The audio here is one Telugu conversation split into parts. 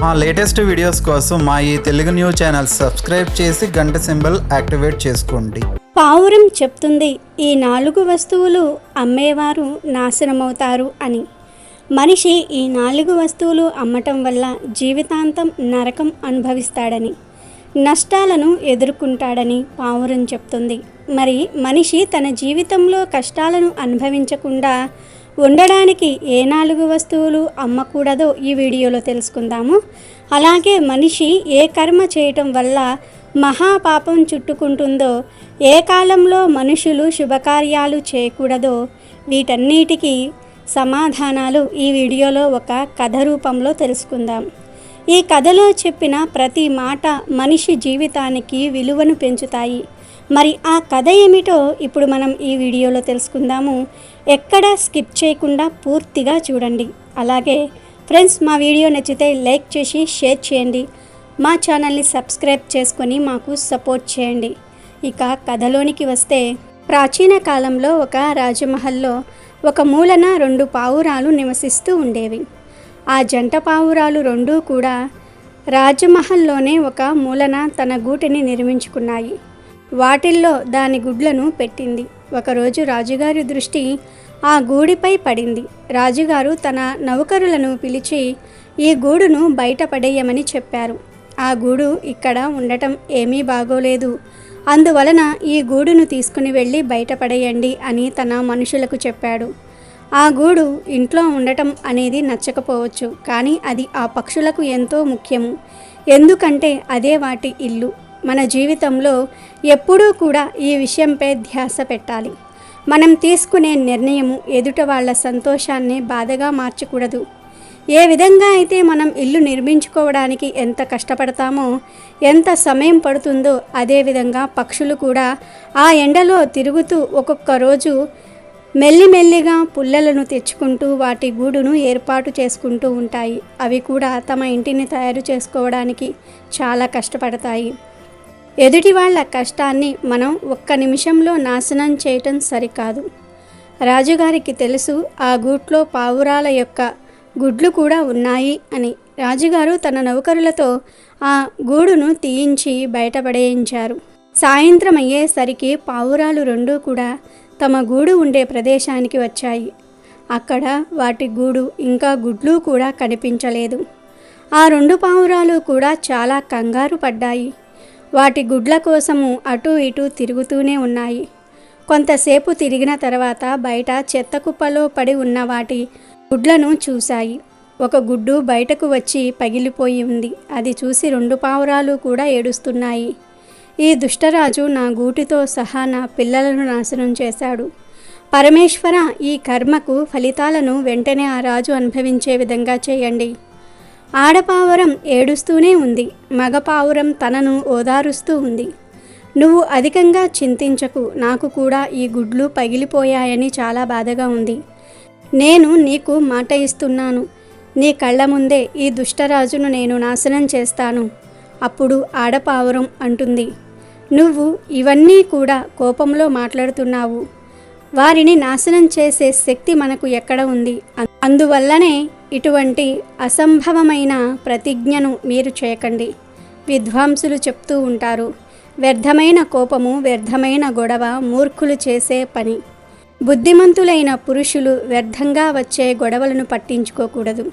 మా లేటెస్ట్ వీడియోస్ కోసం మా ఈ తెలుగు న్యూస్ ఛానల్ సబ్స్క్రైబ్ చేసి గంట సింబల్ యాక్టివేట్ చేసుకోండి. పావురం చెప్తుంది, ఈ 4 వస్తువులు అమ్మేవారు నాశనమవుతారు అని. మనిషి ఈ 4 వస్తువులు అమ్మటం వల్ల జీవితాంతం నరకం అనుభవిస్తాడని, నష్టాలను ఎదుర్కొంటాడని పావురం చెప్తుంది. మరి మనిషి తన జీవితంలో కష్టాలను అనుభవించకుండా ఉండడానికి ఏ 4 వస్తువులు అమ్మకూడదో ఈ వీడియోలో తెలుసుకుందాము. అలాగే మనిషి ఏ కర్మ చేయటం వల్ల మహాపాపం చుట్టుకుంటుందో, ఏ కాలంలో మనుషులు శుభకార్యాలు చేయకూడదో, వీటన్నిటికీ సమాధానాలు ఈ వీడియోలో ఒక కథ రూపంలో తెలుసుకుందాం. ఈ కథలో చెప్పిన ప్రతి మాట మనిషి జీవితానికి విలువను పెంచుతాయి. మరి ఆ కథ ఏమిటో ఇప్పుడు మనం ఈ వీడియోలో తెలుసుకుందాము. ఎక్కడ స్కిప్ చేయకుండా పూర్తిగా చూడండి. అలాగే ఫ్రెండ్స్, మా వీడియో నచ్చితే లైక్ చేసి షేర్ చేయండి. మా ఛానల్ని సబ్స్క్రైబ్ చేసుకొని మాకు సపోర్ట్ చేయండి. ఇక కథలోనికి వస్తే, ప్రాచీన కాలంలో ఒక రాజమహల్లో ఒక మూలన 2 పావురాలు నివసిస్తూ ఉండేవి. ఆ జంట పావురాలు 2 కూడా రాజమహల్లోనే ఒక మూలన తన గూటిని నిర్మించుకున్నాయి. వాటిల్లో దాని గుడ్లను పెట్టింది. ఒకరోజు రాజుగారి దృష్టి ఆ గూడిపై పడింది. రాజుగారు తన నౌకరులను పిలిచి ఈ గూడును బయట పడేయమని చెప్పారు. ఆ గూడు ఇక్కడ ఉండటం ఏమీ బాగోలేదు, అందువలన ఈ గూడును తీసుకుని వెళ్ళి బయట పడేయండి అని తన మనుషులకు చెప్పాడు. ఆ గూడు ఇంట్లో ఉండటం అనేది నచ్చకపోవచ్చు, కానీ అది ఆ పక్షులకు ఎంతో ముఖ్యము. ఎందుకంటే అదే వాటి ఇల్లు. మన జీవితంలో ఎప్పుడూ కూడా ఈ విషయంపై ధ్యాస పెట్టాలి. మనం తీసుకునే నిర్ణయము ఎదుట వాళ్ళ సంతోషాన్ని బాధగా మార్చకూడదు. ఏ విధంగా అయితే మనం ఇల్లు నిర్మించుకోవడానికి ఎంత కష్టపడతామో, ఎంత సమయం పడుతుందో, అదేవిధంగా పక్షులు కూడా ఆ ఎండలో తిరుగుతూ ఒక్కొక్క రోజు మెల్లిమెల్లిగా పుల్లలను తెచ్చుకుంటూ వాటి గూడును ఏర్పాటు చేసుకుంటూ ఉంటాయి. అవి కూడా తమ ఇంటిని తయారు చేసుకోవడానికి చాలా కష్టపడతాయి. ఎదుటి వాళ్ళ కష్టాన్ని మనం ఒక్క నిమిషంలో నాశనం చేయటం సరికాదు. రాజుగారికి తెలుసు ఆ గూట్లో పావురాల యొక్క గుడ్లు కూడా ఉన్నాయి అని. రాజుగారు తన నౌకరులతో ఆ గూడును తీయించి బయటపడేయించారు. సాయంత్రం అయ్యేసరికి పావురాలు 2 కూడా తమ గూడు ఉండే ప్రదేశానికి వచ్చాయి. అక్కడ వాటి గూడు ఇంకా గుడ్లు కూడా కనిపించలేదు. ఆ 2 పావురాలు కూడా చాలా కంగారు పడ్డాయి. వాటి గుడ్ల కోసము అటూ ఇటూ తిరుగుతూనే ఉన్నాయి. కొంతసేపు తిరిగిన తర్వాత బయట చెత్త కుప్పలో పడి ఉన్న వాటి గుడ్లను చూశాయి. ఒక గుడ్డు బయటకు వచ్చి పగిలిపోయి ఉంది. అది చూసి 2 పావురాలు కూడా ఏడుస్తున్నాయి. ఈ దుష్టరాజు నా గూటితో సహా నా పిల్లలను నాశనం చేశాడు. పరమేశ్వర, ఈ కర్మకు ఫలితాలను వెంటనే ఆ రాజు అనుభవించే విధంగా చేయండి. ఆడపావురం ఏడుస్తూనే ఉంది. మగపావురం తనను ఓదారుస్తూ ఉంది. నువ్వు అధికంగా చింతించకు, నాకు కూడా ఈ గుడ్లు పగిలిపోయాయని చాలా బాధగా ఉంది. నేను నీకు మాట ఇస్తున్నాను, నీ కళ్ళ ముందే ఈ దుష్టరాజును నేను నాశనం చేస్తాను. అప్పుడు ఆడపావురం అంటుంది, నువ్వు ఇవన్నీ కూడా కోపంలో మాట్లాడుతున్నావు. వారిని నాశనం చేసే శక్తి మనకు ఎక్కడ ఉంది? అందువల్లనే ఇటువంటి అసంభవమైన ప్రతిజ్ఞను మీరు చేయకండి. విద్వాంసులు చెప్తూ ఉంటారు, వ్యర్థమైన కోపము, వ్యర్థమైన గొడవ మూర్ఖులు చేసే పని. బుద్ధిమంతులైన పురుషులు వ్యర్థంగా వచ్చే గొడవలను పట్టించుకోకూడదు,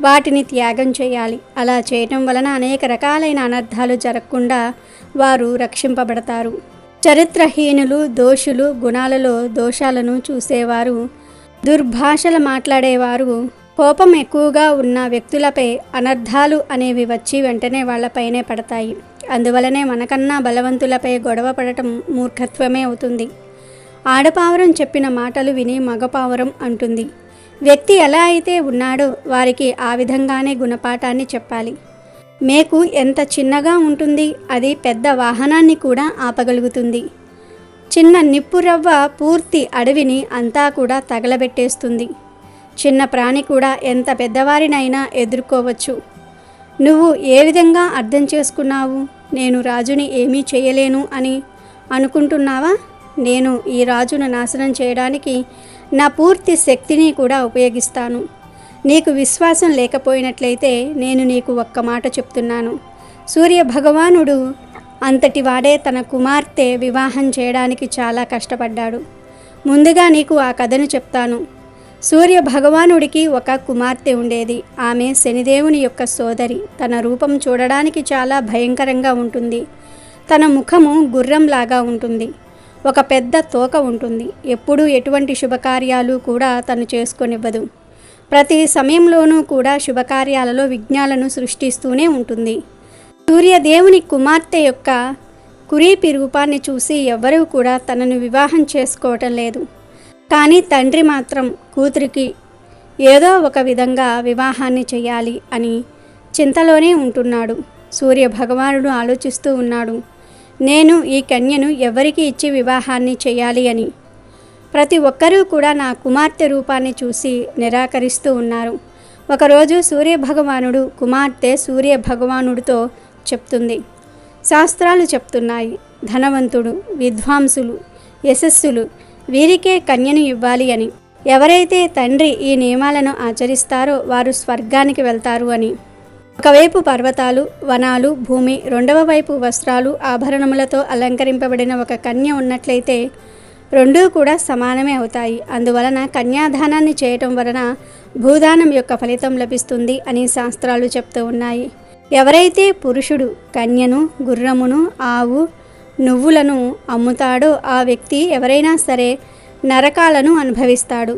వాటిని త్యాగం చేయాలి. అలా చేయటం వలన అనేక రకాలైన అనర్థాలు జరగకుండా వారు రక్షింపబడతారు. చరిత్రహీనులు, దోషులు, గుణాలలో దోషాలను చూసేవారు, దుర్భాషలు మాట్లాడేవారు, కోపం ఎక్కువగా ఉన్న వ్యక్తులపై అనర్థాలు అనేవి వచ్చి వెంటనే వాళ్లపైనే పడతాయి. అందువలనే మనకన్నా బలవంతులపై గొడవ పడటం మూర్ఖత్వమే అవుతుంది. ఆడపావురం చెప్పిన మాటలు విని మగపావురం అంటుంది, వ్యక్తి ఎలా అయితే ఉన్నాడో వారికి ఆ విధంగానే గుణపాఠాన్ని చెప్పాలి. మేకు ఎంత చిన్నగా ఉంటుంది, అది పెద్ద వాహనాన్ని కూడా ఆపగలుగుతుంది. చిన్న నిప్పు రవ్వ పూర్తి అడవిని అంతా కూడా తగలబెట్టేస్తుంది. చిన్న ప్రాణి కూడా ఎంత పెద్దవారినైనా ఎదుర్కోవచ్చు. నువ్వు ఏ విధంగా అర్థం చేసుకున్నావు? నేను రాజుని ఏమీ చేయలేను అని అనుకుంటున్నావా? నేను ఈ రాజును నాశనం చేయడానికి నా పూర్తి శక్తిని కూడా ఉపయోగిస్తాను. నీకు విశ్వాసం లేకపోయినట్లయితే నేను నీకు ఒక్క మాట చెప్తున్నాను. సూర్య భగవానుడు అంతటి వాడే తన కుమార్తె వివాహం చేయడానికి చాలా కష్టపడ్డాడు. ముందుగా నీకు ఆ కథను చెప్తాను. సూర్య భగవానుడికి ఒక కుమార్తె ఉండేది. ఆమె శనిదేవుని యొక్క సోదరి. తన రూపం చూడడానికి చాలా భయంకరంగా ఉంటుంది. తన ముఖము గుర్రంలాగా ఉంటుంది. ఒక పెద్ద తోక ఉంటుంది. ఎప్పుడూ ఎటువంటి శుభకార్యాలు కూడా తను చేసుకొనివ్వదు. ప్రతి సమయంలోనూ కూడా శుభకార్యాలలో విఘ్నాలను సృష్టిస్తూనే ఉంటుంది. సూర్యదేవుని కుమార్తె యొక్క కురీపి రూపాన్ని చూసి ఎవ్వరూ కూడా తనను వివాహం చేసుకోవటం లేదు. కానీ తండ్రి మాత్రం కూతురికి ఏదో ఒక విధంగా వివాహాన్ని చేయాలి అని చింతలోనే ఉంటున్నాడు. సూర్య భగవానుడు ఆలోచిస్తూ ఉన్నాడు, నేను ఈ కన్యను ఎవరికి ఇచ్చి వివాహాన్ని చేయాలి అని. ప్రతి ఒక్కరూ కూడా నా కుమార్తె రూపాన్ని చూసి నిరాకరిస్తూ ఉన్నారు. ఒకరోజు సూర్య భగవానుడు కుమార్తె సూర్య భగవానుడితో చెప్తుంది, శాస్త్రాలు చెప్తున్నాయి, ధనవంతుడు, విద్వాంసులు, యశస్సులు వీరికే కన్యను ఇవ్వాలి అని. ఎవరైతే తండ్రి ఈ నియమాలను ఆచరిస్తారో వారు స్వర్గానికి వెళ్తారు అని. ఒకవైపు పర్వతాలు, వనాలు, భూమి, రెండవ వైపు వస్త్రాలు, ఆభరణములతో అలంకరింపబడిన ఒక కన్య ఉన్నట్లయితే రెండూ కూడా సమానమే అవుతాయి. అందువలన కన్యాదానాన్ని చేయటం వలన భూదానం యొక్క ఫలితం లభిస్తుంది అని శాస్త్రాలు చెప్తూ ఉన్నాయి. ఎవరైతే పురుషుడు కన్యను, గుర్రమును, ఆవు, నువ్వులను అమ్ముతాడో ఆ వ్యక్తి ఎవరైనా సరే నరకాలను అనుభవిస్తాడు.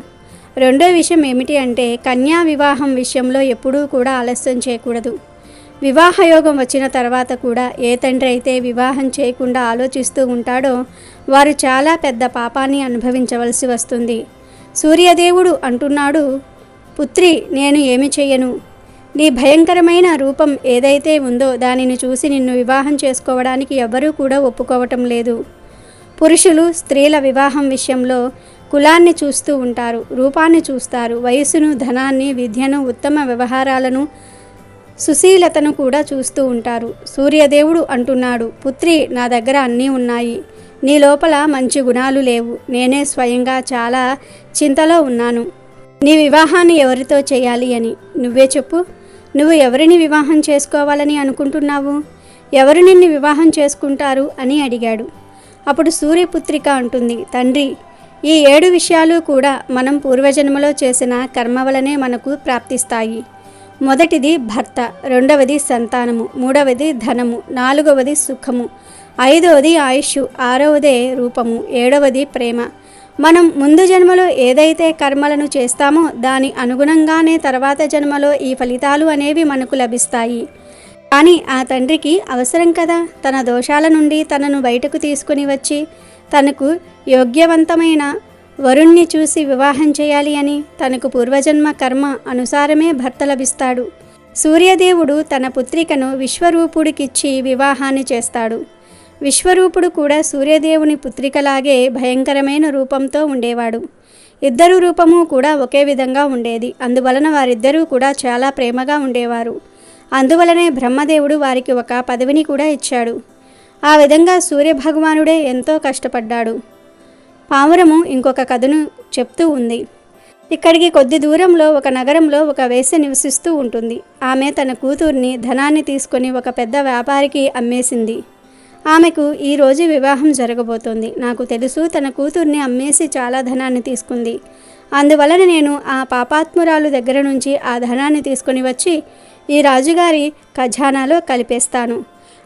రెండో విషయం ఏమిటి అంటే కన్యా వివాహం విషయంలో ఎప్పుడూ కూడా ఆలస్యం చేయకూడదు. వివాహయోగం వచ్చిన తర్వాత కూడా ఏ తండ్రి అయితే వివాహం చేయకుండా ఆలోచిస్తూ ఉంటాడో వారు చాలా పెద్ద పాపాన్ని అనుభవించవలసి వస్తుంది. సూర్యదేవుడు అంటున్నాడు, పుత్రి, నేను ఏమి చెయ్యను. నీ భయంకరమైన రూపం ఏదైతే ఉందో దానిని చూసి నిన్ను వివాహం చేసుకోవడానికి ఎవ్వరూ కూడా ఒప్పుకోవటం లేదు. పురుషులు స్త్రీల వివాహం విషయంలో కులాన్ని చూస్తూ ఉంటారు, రూపాన్ని చూస్తారు, వయసును, ధనాన్ని, విద్యను, ఉత్తమ వ్యవహారాలను, సుశీలతను కూడా చూస్తూ ఉంటారు. సూర్యదేవుడు అంటున్నాడు, పుత్రి, నా దగ్గర అన్నీ ఉన్నాయి. నీ లోపల మంచి గుణాలు లేవు. నేనే స్వయంగా చాలా చింతలో ఉన్నాను. నీ వివాహాన్ని ఎవరితో చేయాలి అని నువ్వే చెప్పు. నువ్వు ఎవరిని వివాహం చేసుకోవాలని అనుకుంటున్నావు? ఎవరు నిన్ను వివాహం చేసుకుంటారు అని అడిగాడు. అప్పుడు సూర్యపుత్రిక అంటుంది, తండ్రి, ఈ 7 విషయాలు కూడా మనం పూర్వజన్మలో చేసిన కర్మ వలనే మనకు ప్రాప్తిస్తాయి. మొదటిది భర్త, రెండవది సంతానము, మూడవది ధనము, నాలుగవది సుఖము, ఐదవది ఆయుష్, ఆరవదే రూపము, ఏడవది ప్రేమ. మనం ముందు జన్మలో ఏదైతే కర్మలను చేస్తామో దాని అనుగుణంగానే తర్వాత జన్మలో ఈ ఫలితాలు అనేవి మనకు లభిస్తాయి. కానీ ఆ తండ్రికి అవసరం కదా తన దోషాల నుండి తనను బయటకు తీసుకుని వచ్చి తనకు యోగ్యవంతమైన వరుణ్ణి చూసి వివాహం చేయాలి అని. తనకు పూర్వజన్మ కర్మ అనుసారమే భర్త లభిస్తాడు. సూర్యదేవుడు తన పుత్రికను విశ్వరూపుడికిచ్చి వివాహాన్ని చేస్తాడు. విశ్వరూపుడు కూడా సూర్యదేవుని పుత్రికలాగే భయంకరమైన రూపంతో ఉండేవాడు. ఇద్దరు రూపము కూడా ఒకే విధంగా ఉండేది. అందువలన వారిద్దరూ కూడా చాలా ప్రేమగా ఉండేవారు. అందువలనే బ్రహ్మదేవుడు వారికి ఒక పదవిని కూడా ఇచ్చాడు. ఆ విధంగా సూర్యభగవానుడే ఎంతో కష్టపడ్డాడు. పావురము ఇంకొక కథను చెప్తూ ఉంది. ఇక్కడికి కొద్ది దూరంలో ఒక నగరంలో ఒక వేశ్య నివసిస్తూ ఉంటుంది. ఆమె తన కూతుర్ని ధనాన్ని తీసుకొని ఒక పెద్ద వ్యాపారికి అమ్మేసింది. ఆమెకు ఈరోజు వివాహం జరగబోతోంది. నాకు తెలుసు తన కూతుర్ని అమ్మేసి చాలా ధనాన్ని తీసుకుంది. అందువలన నేను ఆ పాపాత్మురాలు దగ్గర నుంచి ఆ ధనాన్ని తీసుకొని వచ్చి ఈ రాజుగారి ఖజానాలో కలిపేస్తాను.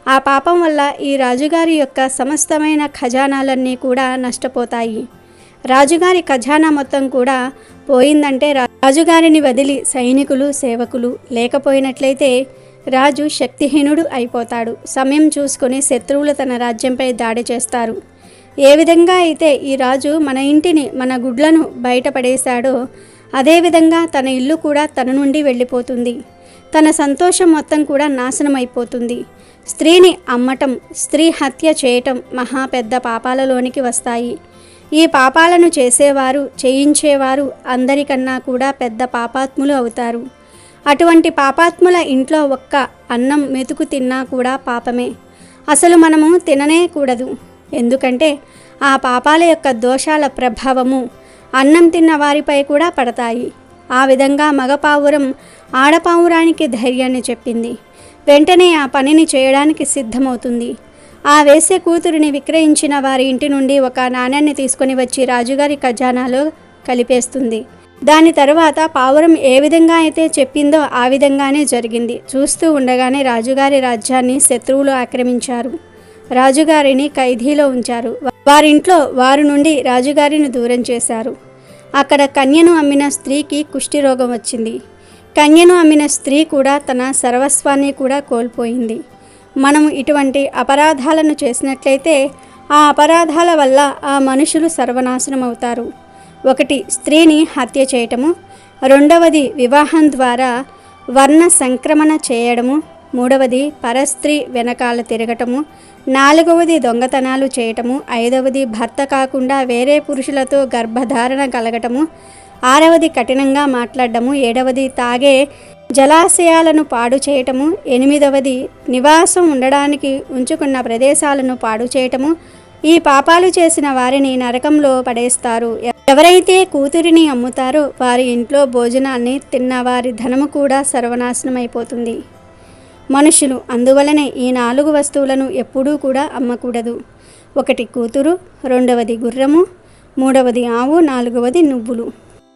ఆ పాపం వల్ల ఈ రాజుగారి యొక్క సమస్తమైన ఖజానాలన్నీ కూడా నష్టపోతాయి. రాజుగారి ఖజానా మొత్తం కూడా పోయిందంటే రాజుగారిని వదిలి సైనికులు, సేవకులు లేకపోయినట్లయితే రాజు శక్తిహీనుడు అయిపోతాడు. సమయం చూసుకొని శత్రువులు తన రాజ్యంపై దాడి చేస్తారు. ఏ విధంగా అయితే ఈ రాజు మన ఇంటిని, మన గుడ్లను బయటపడేశాడో అదేవిధంగా తన ఇల్లు కూడా తన నుండి వెళ్ళిపోతుంది. తన సంతోషం మొత్తం కూడా నాశనం అయిపోతుంది. స్త్రీని అమ్మటం, స్త్రీ హత్య చేయటం మహా పెద్ద పాపాలలోనికి వస్తాయి. ఈ పాపాలను చేసేవారు, చేయించేవారు అందరికన్నా కూడా పెద్ద పాపాత్ములు అవుతారు. అటువంటి పాపాత్ముల ఇంట్లో ఒక్క అన్నం మెతుకు తిన్నా కూడా పాపమే. అసలు మనము తిననే కూడదు. ఎందుకంటే ఆ పాపాల యొక్క దోషాల ప్రభావము అన్నం తిన్న వారిపై కూడా పడతాయి. ఆ విధంగా మగ పావురం ఆడపావురానికి ధైర్యాన్ని చెప్పింది. వెంటనే ఆ పనిని చేయడానికి సిద్ధమవుతుంది. ఆ వేశ్య కూతురిని విక్రయించిన వారి ఇంటి నుండి ఒక నాణ్యాన్ని తీసుకొని వచ్చి రాజుగారి ఖజానాలో కలిపేస్తుంది. దాని తరువాత పావురం ఏ విధంగా అయితే చెప్పిందో ఆ విధంగానే జరిగింది. చూస్తూ ఉండగానే రాజుగారి రాజ్యాన్ని శత్రువులు ఆక్రమించారు. రాజుగారిని ఖైదీలో ఉంచారు. వారింట్లో వారి నుండి రాజుగారిని దూరం చేశారు. అక్కడ కన్యను అమ్మిన స్త్రీకి కుష్టి రోగం వచ్చింది. కన్యను అమ్మిన స్త్రీ కూడా తన సర్వస్వాన్ని కూడా కోల్పోయింది. మనము ఇటువంటి అపరాధాలను చేసినట్లయితే ఆ అపరాధాల వల్ల ఆ మనుషులు సర్వనాశనం అవుతారు. ఒకటి, స్త్రీని హత్య చేయటము. రెండవది, వివాహం ద్వారా వర్ణ సంక్రమణ చేయడము. మూడవది, పరస్త్రీ వెనకాల తిరగటము. నాలుగవది, దొంగతనాలు చేయటము. ఐదవది, భర్త కాకుండా వేరే పురుషులతో గర్భధారణ కలగటము. ఆరవది, కఠినంగా మాట్లాడటము. ఏడవది, తాగే జలాశయాలను పాడు చేయటము. ఎనిమిదవది, నివాసం ఉండడానికి ఉంచుకున్న ప్రదేశాలను పాడు చేయటము. ఈ పాపాలు చేసిన వారిని నరకంలో పడేస్తారు. ఎవరైతే కూతురిని అమ్ముతారో వారి ఇంట్లో భోజనాన్ని తిన్న వారి ధనము కూడా సర్వనాశనమైపోతుంది. మనుషులు అందువలనే ఈ 4 వస్తువులను ఎప్పుడూ కూడా అమ్మకూడదు. ఒకటి కూతురు, రెండవది గుర్రము, మూడవది ఆవు, నాలుగవది నువ్వులు.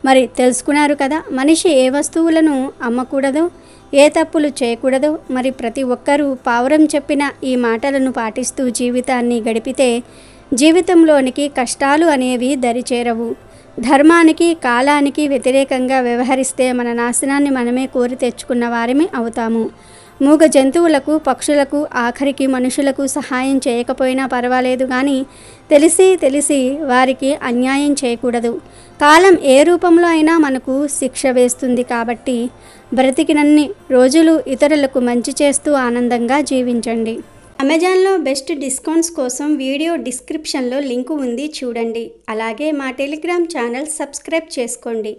మరి తెలుసుకున్నారు కదా, మనిషి ఏ వస్తువులను అమ్మకూడదో, ఏ తప్పులు చేయకూడదో. మరి ప్రతి ఒక్కరూ పావురం చెప్పిన ఈ మాటలను పాటిస్తూ జీవితాన్ని గడిపితే జీవితంలోనికి కష్టాలు అనేవి దరిచేరవు. ధర్మానికి కాలానికి వ్యతిరేకంగా వ్యవహరిస్తే మన నాశనాన్ని మనమే కోరి తెచ్చుకున్న వారిమే అవుతాము. మూగ జంతువులకు, పక్షులకు, ఆఖరికి మనుషులకు సహాయం చేయకపోయినా పర్వాలేదు, కానీ తెలిసి వారికి అన్యాయం చేయకూడదు. కాలం ఏ రూపంలో అయినా మనకు శిక్ష వేస్తుంది. కాబట్టి బ్రతికినన్ని రోజులు ఇతరులకు మంచి చేస్తూ ఆనందంగా జీవించండి. అమెజాన్లో బెస్ట్ డిస్కౌంట్స్ కోసం వీడియో డిస్క్రిప్షన్లో లింకు ఉంది, చూడండి. అలాగే మా టెలిగ్రామ్ ఛానల్ సబ్స్క్రైబ్ చేసుకోండి.